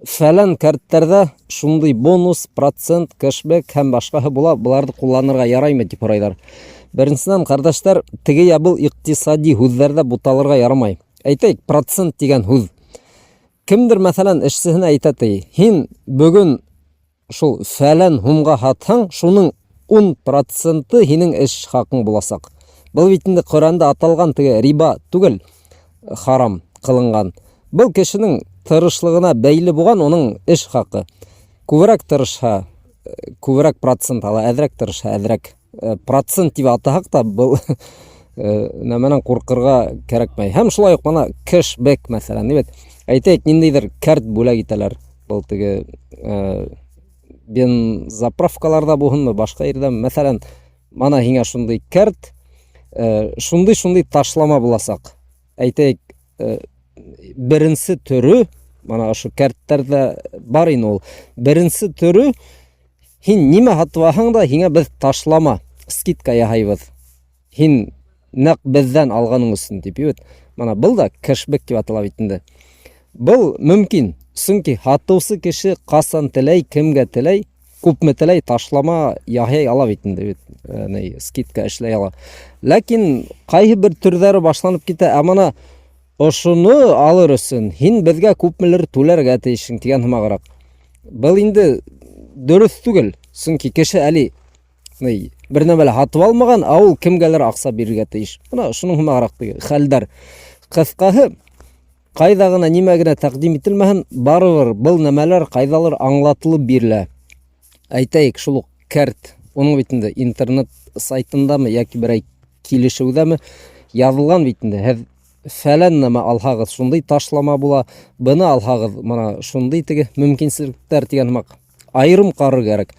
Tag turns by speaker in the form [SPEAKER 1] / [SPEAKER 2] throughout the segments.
[SPEAKER 1] фәлән кәрттәрдә шундый бонус, процент, кэшбэк һәм башкаһы була, буларды кулланырга яраймы дип һорайлар. Беренчедән, кардәшләр, теге я был икътисади һүзләрдә буталырга ярамай. Әйтәйек, процент дигән һүз. Кемдер, мәсәлән, эшсеһенә әйтә ти, һин бүген шул фәлән һумга һатһаң, шуның 10% һинең эш хакың буласак. Был бит инде Коранда аталган теге риба түгел, харам кылынган. Был кешенең тырышлыгына бәйле булган оның эш хакы. Күбрәк тырышһа, күбрәк процент ала, әҙрәк тырышһа, әҙрәк процент дип атаһак та, был нәмәнән куркырга кәрәкмәй. Һәм шулай ук мына кэшбэк мәсәлән, нибет? Әйтәйек, ниндейдер кәрт бүләк итәләр. Был теге бензаправкаларда булһынмы, башка ердә, мәсәлән, мана һиңә шундый кәрт, шундый ташлама буласак. Әйтәйек, беренсе төрү, мана ошо кәрттәрдә бар ине ул. Беренсе төрү, һин нимә һатваһаң да, һиңә без ташлама, скидка яһайбыз. Һин нәҡ бездән алганың өсөн дип, бит. Мана был да кэшбэк дип атала бит инде. Был мөмкин, сөнки һатыусы кеше ҡасан теләй, кемгә теләй, күпме теләй ташлама яһай ала бит инде, скидка эшләй ала. Ләкин ҡайһы бер төрҙәре башланып китә, ә мана ошоны алыр өсөн һин безгә күпмелер түләргә тейешһең дигән һымағыраҡ. Был инде дөрөҫ түгел, сөнки кеше әле бер нәмәлә һатып алмаған, ә ул кемгәлер аҡса бирергә тейеш. Бына шуның һымағыраҡ хәлдәр. Ҡыҫҡаһы, ҡайҙа ғына нимә генә тәҡдим ителмәһен, барыбер был нәмәләр ҡайҙалыр аңлатылып бирелә. Әйтәйек, шул уҡ кәрт, уның бит инде интернет сайтындамы йәки берәй килешеүҙәме яҙылған бит инде. Һеҙ фәлән нәмә алһағыҙ, шундай ташлама була, быны алһағыҙ, мана шундай теге мөмкинселектәр тигән һымаҡ. Айырым ҡарар кәрәк.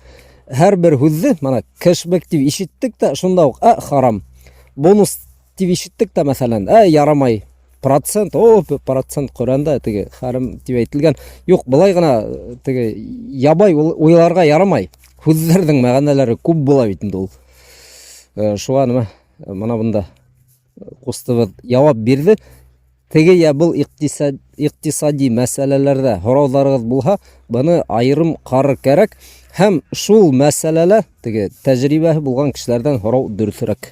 [SPEAKER 1] Һәр бер һүҙҙе, мана кэшбэк тип ишеттек тә, шунда уҡ харам. Бонус тип ишеттек тә, мәсәлән, ярамай. Процент, процент Ҡөрәндә теге харам тип әйтелгән. Юҡ, былай ғына теге ябай уйларға ярамай. Һүҙҙәрҙең мәғәнәләре күп була бит инде ул. Шуға нәмә, мана бында ҡустыбыҙ яуап бирҙе. Теге я был иҡтисади мәсьәләләрҙә һорауҙарығыҙ булһа, быны айырым ҡарар кәрәк. Һәм шул мәсьәләлә теге тәжрибәһе булған кешеләрҙән һорау дөрөҫөрәк.